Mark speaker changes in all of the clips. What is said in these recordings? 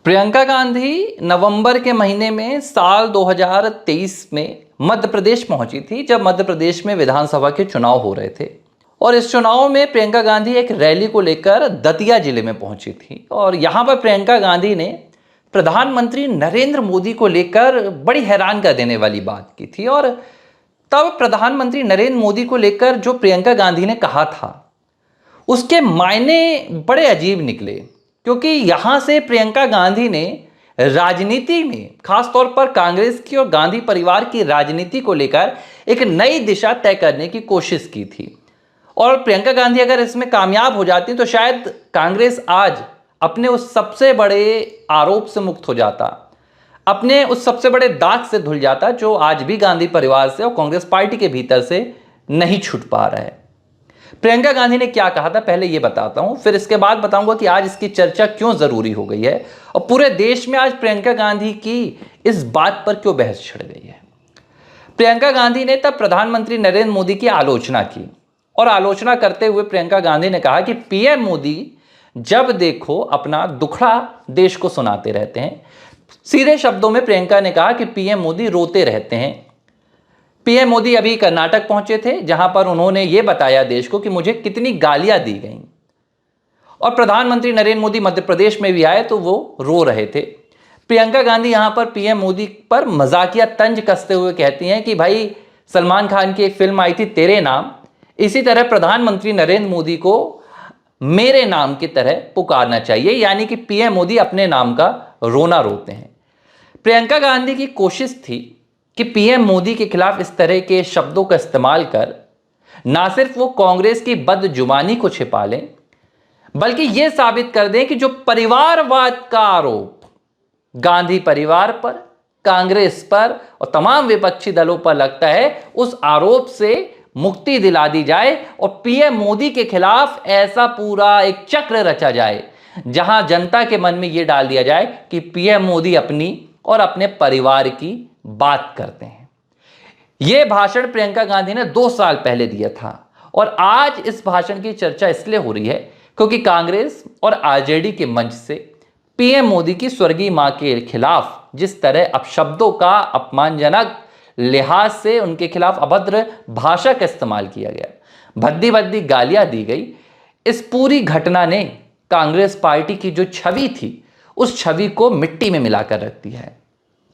Speaker 1: प्रियंका गांधी नवंबर के महीने में साल 2023 में मध्य प्रदेश पहुंची थी, जब मध्य प्रदेश में विधानसभा के चुनाव हो रहे थे। और इस चुनाव में प्रियंका गांधी एक रैली को लेकर दतिया जिले में पहुंची थी। और यहां पर प्रियंका गांधी ने प्रधानमंत्री नरेंद्र मोदी को लेकर बड़ी हैरान कर देने वाली बात की थी। और तब प्रधानमंत्री नरेंद्र मोदी को लेकर जो प्रियंका गांधी ने कहा था, उसके मायने बड़े अजीब निकले, क्योंकि यहां से प्रियंका गांधी ने राजनीति में, खासतौर पर कांग्रेस की और गांधी परिवार की राजनीति को लेकर एक नई दिशा तय करने की कोशिश की थी। और प्रियंका गांधी अगर इसमें कामयाब हो जाती तो शायद कांग्रेस आज अपने उस सबसे बड़े आरोप से मुक्त हो जाता, अपने उस सबसे बड़े दाग से धुल जाता जो आज भी गांधी परिवार से और कांग्रेस पार्टी के भीतर से नहीं छूट पा रहा है। प्रियंका गांधी ने क्या कहा था, पहले यह बताता हूं, फिर इसके बाद बताऊंगा कि आज इसकी चर्चा क्यों जरूरी हो गई है और पूरे देश में आज प्रियंका गांधी की इस बात पर क्यों बहस छिड़ गई है। प्रियंका गांधी ने तब प्रधानमंत्री नरेंद्र मोदी की आलोचना की और आलोचना करते हुए प्रियंका गांधी ने कहा कि पीएम मोदी जब देखो अपना दुखड़ा देश को सुनाते रहते हैं। सीधे शब्दों में प्रियंका ने कहा कि पीएम मोदी रोते रहते हैं। पीएम मोदी अभी कर्नाटक पहुंचे थे, जहां पर उन्होंने यह बताया देश को कि मुझे कितनी गालियां दी गईं। और प्रधानमंत्री नरेंद्र मोदी मध्य प्रदेश में भी आए तो वो रो रहे थे। प्रियंका गांधी यहां पर पीएम मोदी पर मजाकिया तंज कसते हुए कहती हैं कि भाई, सलमान खान की एक फिल्म आई थी तेरे नाम, इसी तरह प्रधानमंत्री नरेंद्र मोदी को मेरे नाम की तरह पुकारना चाहिए, यानी कि पीएम मोदी अपने नाम का रोना रोते हैं। प्रियंका गांधी की कोशिश थी कि पीएम मोदी के खिलाफ इस तरह के शब्दों का इस्तेमाल कर ना सिर्फ वो कांग्रेस की बदजुबानी को छिपा लें, बल्कि यह साबित कर दें कि जो परिवारवाद का आरोप गांधी परिवार पर, कांग्रेस पर और तमाम विपक्षी दलों पर लगता है, उस आरोप से मुक्ति दिला दी जाए और पीएम मोदी के खिलाफ ऐसा पूरा एक चक्र रचा जाए जहां जनता के मन में यह डाल दिया जाए कि पीएम मोदी अपनी और अपने परिवार की बात करते हैं। यह भाषण प्रियंका गांधी ने 2 साल पहले दिया था और आज इस भाषण की चर्चा इसलिए हो रही है क्योंकि कांग्रेस और आरजेडी के मंच से पीएम मोदी की स्वर्गीय मां के खिलाफ जिस तरह अपशब्दों का, अपमानजनक लिहाज से उनके खिलाफ अभद्र भाषा का इस्तेमाल किया गया, भद्दी भद्दी गालियां दी गई, इस पूरी घटना ने कांग्रेस पार्टी की जो छवि थी उस छवि को मिट्टी में मिलाकर रख दिया है।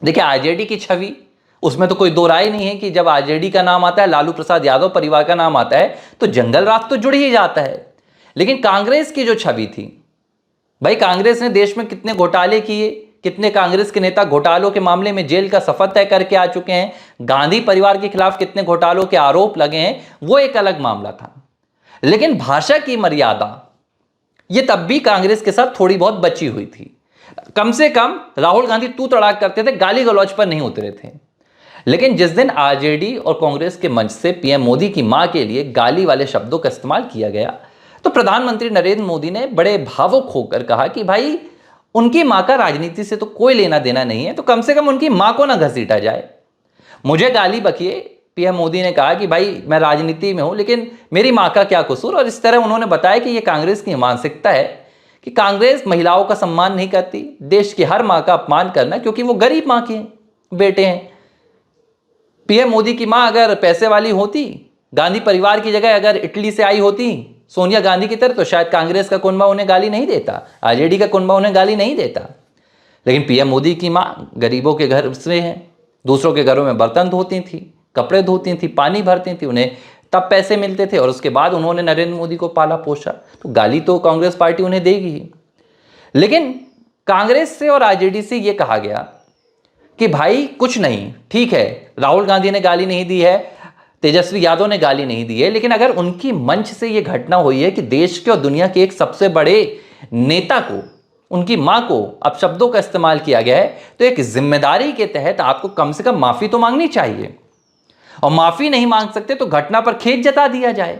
Speaker 1: देखिए, आरजेडी की छवि, उसमें तो कोई दो राय नहीं है कि जब आरजेडी का नाम आता है, लालू प्रसाद यादव परिवार का नाम आता है, तो जंगल रात तो जुड़ ही जाता है। लेकिन कांग्रेस की जो छवि थी, भाई कांग्रेस ने देश में कितने घोटाले किए, कितने कांग्रेस के नेता घोटालों के मामले में जेल का सफर तय करके आ चुके हैं, गांधी परिवार के खिलाफ कितने घोटालों के आरोप लगे हैं, वो एक अलग मामला था। लेकिन भाषा की मर्यादा ये तब भी कांग्रेस के साथ थोड़ी बहुत बची हुई थी। कम से कम राहुल गांधी तू तड़ाक करते थे, गाली गलौज पर नहीं उतरे थे। लेकिन जिस दिन आरजेडी और कांग्रेस के मंच से पीएम मोदी की मां के लिए गाली वाले शब्दों का इस्तेमाल किया गया, तो प्रधानमंत्री नरेंद्र मोदी ने बड़े भावुक होकर कहा कि भाई, उनकी मां का राजनीति से तो कोई लेना देना नहीं है, तो कम से कम उनकी मां को ना घसीटा जाए। मुझे गाली बकिए, पीएम मोदी ने कहा कि भाई मैं राजनीति में हूं, लेकिन मेरी मां का क्या कसूर। और इस तरह उन्होंने बताया कि यह कांग्रेस की मानसिकता है कि कांग्रेस महिलाओं का सम्मान नहीं करती, देश की हर मां का अपमान करना, क्योंकि वो गरीब मां के बेटे हैं। पीएम मोदी की मां अगर पैसे वाली होती, गांधी परिवार की जगह अगर इटली से आई होती सोनिया गांधी की तरह, तो शायद कांग्रेस का कुनबा उन्हें गाली नहीं देता, आरजेडी का कुनबा उन्हें गाली नहीं देता। लेकिन पीएम मोदी की मां गरीबों के घर से है, दूसरों के घरों में बर्तन धोती थी, कपड़े धोती थी, पानी भरती थी, उन्हें तब पैसे मिलते थे और उसके बाद उन्होंने नरेंद्र मोदी को पाला पोसा, तो गाली तो कांग्रेस पार्टी उन्हें देगी ही। लेकिन कांग्रेस से और आरजेडी से यह कहा गया कि भाई कुछ नहीं, ठीक है, राहुल गांधी ने गाली नहीं दी है, तेजस्वी यादव ने गाली नहीं दी है, लेकिन अगर उनकी मंच से यह घटना हुई है कि देश के और दुनिया के एक सबसे बड़े नेता को, उनकी मां को अपशब्दों का इस्तेमाल किया गया है, तो एक जिम्मेदारी के तहत आपको कम से कम माफी तो मांगनी चाहिए। और माफी नहीं मांग सकते तो घटना पर खेद जता दिया जाए।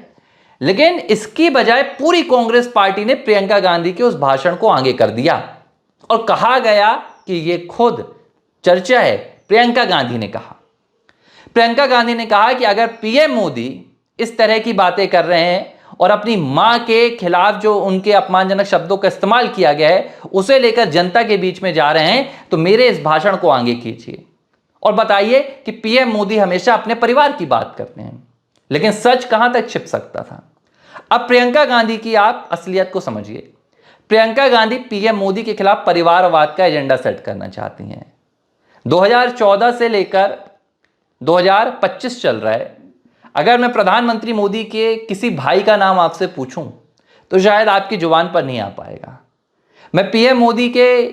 Speaker 1: लेकिन इसकी बजाय पूरी कांग्रेस पार्टी ने प्रियंका गांधी के उस भाषण को आगे कर दिया और कहा गया कि यह खुद चर्चा है। प्रियंका गांधी ने कहा कि अगर पीएम मोदी इस तरह की बातें कर रहे हैं और अपनी मां के खिलाफ जो उनके अपमानजनक शब्दों का इस्तेमाल किया गया है उसे लेकर जनता के बीच में जा रहे हैं, तो मेरे इस भाषण को आगे कीजिए और बताइए कि पीएम मोदी हमेशा अपने परिवार की बात करते हैं, लेकिन सच कहां तक छिप सकता था। अब प्रियंका गांधी की आप असलियत को समझिए। प्रियंका गांधी पीएम मोदी के खिलाफ परिवारवाद का एजेंडा सेट करना चाहती हैं। 2014 से लेकर 2025 चल रहा है। अगर मैं प्रधानमंत्री मोदी के किसी भाई का नाम आपसे पूछूं तो शायद आपकी जुबान पर नहीं आ पाएगा। मैं पीएम मोदी के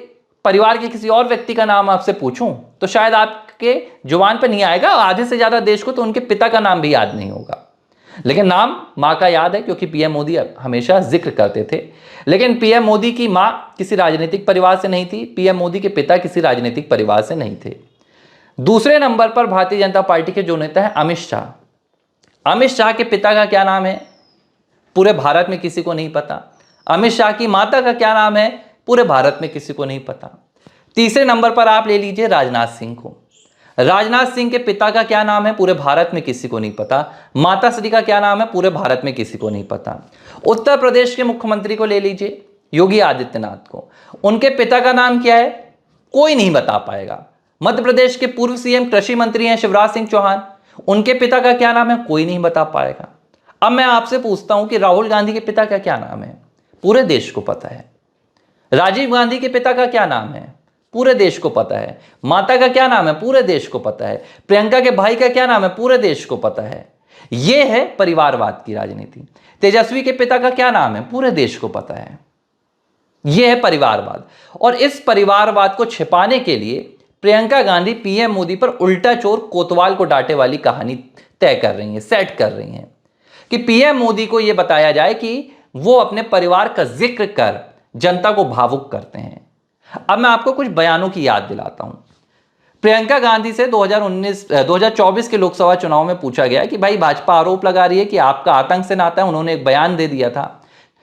Speaker 1: परिवार के किसी और व्यक्ति का नाम आपसे पूछूं तो शायद आपके जुबान पर नहीं आएगा। आधे से ज्यादा देश को तो उनके पिता का नाम भी याद नहीं होगा, लेकिन नाम मां का याद है क्योंकि पीएम मोदी हमेशा जिक्र करते थे। लेकिन पीएम मोदी की मां किसी राजनीतिक परिवार से नहीं थी, पीएम मोदी के पिता किसी राजनीतिक परिवार से नहीं थे। दूसरे नंबर पर भारतीय जनता पार्टी के जो नेता है अमित शाह। अमित शाह के पिता का क्या नाम है पूरे भारत में किसी को नहीं पता। अमित शाह की माता का क्या नाम है पूरे भारत में किसी को नहीं पता। तीसरे नंबर पर आप ले लीजिए राजनाथ सिंह को। राजनाथ सिंह के पिता का क्या नाम है पूरे भारत में किसी को नहीं पता। माता श्री का क्या नाम है पूरे भारत में किसी को नहीं पता। उत्तर प्रदेश के मुख्यमंत्री को ले लीजिए योगी आदित्यनाथ को, उनके पिता का नाम क्या है कोई नहीं बता पाएगा। मध्य प्रदेश के पूर्व सीएम कृषि मंत्री हैं शिवराज सिंह चौहान, उनके पिता का क्या नाम है कोई नहीं बता पाएगा। अब मैं आपसे पूछता हूं कि राहुल गांधी के पिता का क्या नाम है पूरे देश को पता है। राजीव गांधी के पिता का क्या नाम है पूरे देश को पता है। माता का क्या नाम है पूरे देश को पता है। प्रियंका के भाई का क्या नाम है पूरे देश को पता है। यह है परिवारवाद की राजनीति। तेजस्वी के पिता का क्या नाम है पूरे देश को पता है। यह है परिवारवाद। और इस परिवारवाद को छिपाने के लिए प्रियंका गांधी पीएम मोदी पर उल्टा चोर कोतवाल को डांटे वाली कहानी तय कर रही हैं, सेट कर रही हैं कि पीएम मोदी को यह बताया जाए कि वो अपने परिवार का जिक्र कर जनता को भावुक करते हैं। अब मैं आपको कुछ बयानों की याद दिलाता हूं। प्रियंका गांधी से 2024 के लोकसभा चुनाव में पूछा गया कि भाई भाजपा आरोप लगा रही है कि आपका आतंक से नाता है। उन्होंने एक बयान दे दिया था,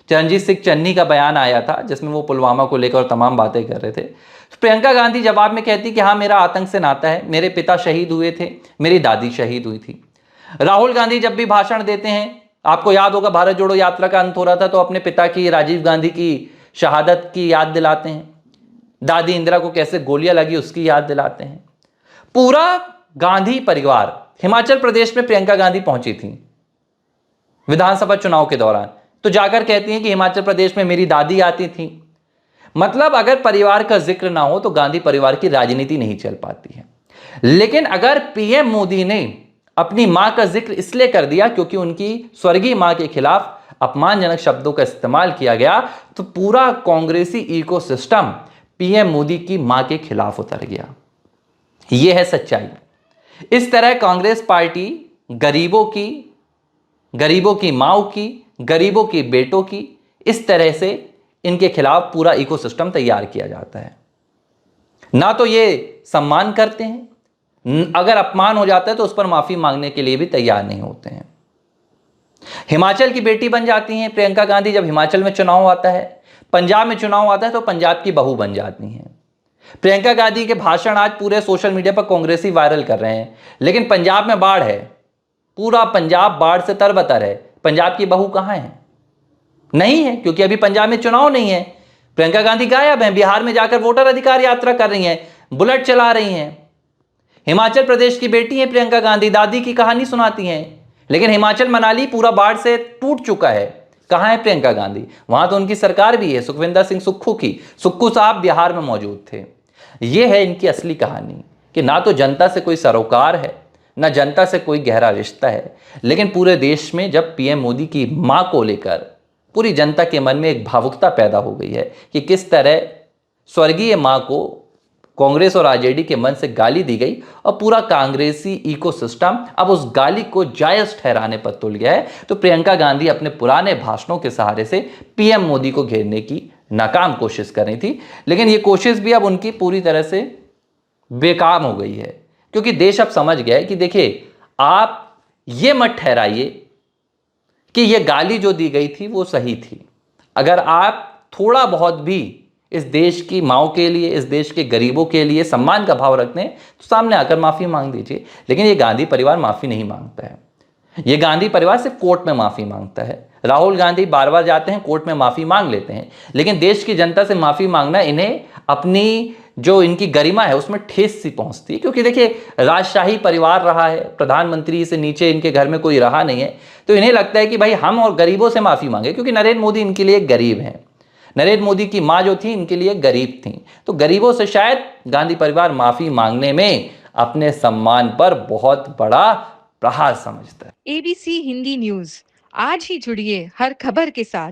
Speaker 1: चरणजीत सिंह चन्नी का बयान आया था जिसमें वो पुलवामा को लेकर तमाम बातें कर रहे थे। प्रियंका गांधी जवाब में कहती कि हाँ मेरा आतंक से नाता है, मेरे पिता शहीद हुए थे, मेरी दादी शहीद हुई थी। राहुल गांधी जब भी भाषण देते हैं, आपको याद होगा भारत जोड़ो यात्रा का अंत हो रहा था तो अपने पिता की राजीव गांधी की शहादत की याद दिलाते हैं, दादी इंदिरा को कैसे गोलियां लगी उसकी याद दिलाते हैं। पूरा गांधी परिवार हिमाचल प्रदेश में प्रियंका गांधी पहुंची थी विधानसभा चुनाव के दौरान, तो जाकर कहती हैं कि हिमाचल प्रदेश में मेरी दादी आती थी। मतलब अगर परिवार का जिक्र ना हो तो गांधी परिवार की राजनीति नहीं चल पाती है। लेकिन अगर पीएम मोदी ने अपनी मां का जिक्र इसलिए कर दिया क्योंकि उनकी स्वर्गीय मां के खिलाफ अपमानजनक शब्दों का इस्तेमाल किया गया, तो पूरा कांग्रेसी इकोसिस्टम पीएम मोदी की मां के खिलाफ उतर गया। यह है सच्चाई। इस तरह कांग्रेस पार्टी गरीबों की माओ की, गरीबों की बेटों की, इस तरह से इनके खिलाफ पूरा इकोसिस्टम तैयार किया जाता है। ना तो ये सम्मान करते हैं, अगर अपमान हो जाता है तो उस पर माफी मांगने के लिए भी तैयार नहीं होते हैं। हिमाचल की बेटी बन जाती हैं प्रियंका गांधी जब हिमाचल में चुनाव आता है, पंजाब में चुनाव आता है तो पंजाब की बहू बन जाती हैं। प्रियंका गांधी के भाषण आज पूरे सोशल मीडिया पर कांग्रेसी वायरल कर रहे हैं, लेकिन पंजाब में बाढ़ है, पूरा पंजाब बाढ़ से तरबतर है। पंजाब की बहू कहां है? नहीं है, क्योंकि अभी पंजाब में चुनाव नहीं है। प्रियंका गांधी गायब हैं, बिहार में जाकर वोटर अधिकार यात्रा कर रही हैं, बुलेट चला रही हैं। हिमाचल प्रदेश की बेटी है प्रियंका गांधी, दादी की कहानी सुनाती हैं, लेकिन हिमाचल मनाली पूरा बाढ़ से टूट चुका है। कहां है प्रियंका गांधी? वहां तो उनकी सरकार भी है, सुखविंदर सिंह सुक्खू की। सुक्खू साहब बिहार में मौजूद थे। यह है इनकी असली कहानी कि ना तो जनता से कोई सरोकार है, ना जनता से कोई गहरा रिश्ता है। लेकिन पूरे देश में जब पीएम मोदी की मां को लेकर पूरी जनता के मन में एक भावुकता पैदा हो गई है कि किस तरह स्वर्गीय मां को कांग्रेस और आरजेडी के मन से गाली दी गई और पूरा कांग्रेसी इकोसिस्टम अब उस गाली को जायज ठहराने पर तुल गया है, तो प्रियंका गांधी अपने पुराने भाषणों के सहारे से पीएम मोदी को घेरने की नाकाम कोशिश कर रही थी। लेकिन ये कोशिश भी अब उनकी पूरी तरह से बेकाम हो गई है, क्योंकि देश अब समझ गया है कि देखिए, आप ये मत ठहराइए कि ये गाली जो दी गई थी वो सही थी। अगर आप थोड़ा बहुत भी इस देश की माओ के लिए, इस देश के गरीबों के लिए सम्मान का भाव रखते हैं तो सामने आकर माफी मांग दीजिए। लेकिन ये गांधी परिवार माफी नहीं मांगता है। ये गांधी परिवार सिर्फ कोर्ट में माफी मांगता है, राहुल गांधी बार बार जाते हैं कोर्ट में माफी मांग लेते हैं, लेकिन देश की जनता से माफी मांगना इन्हें अपनी जो इनकी गरिमा है उसमें ठेस सी पहुंचती है। क्योंकि देखिए, राजशाही परिवार रहा है, प्रधानमंत्री से नीचे इनके घर में कोई रहा नहीं है, तो इन्हें लगता है कि भाई हम और गरीबों से माफी मांगे, क्योंकि नरेंद्र मोदी इनके लिए गरीब हैं। नरेंद्र मोदी की माँ जो थी इनके लिए गरीब थी, तो गरीबों से शायद गांधी परिवार माफी मांगने में अपने सम्मान पर बहुत बड़ा प्रहार समझता है।
Speaker 2: ABC हिंदी न्यूज, आज ही जुड़िए हर खबर के साथ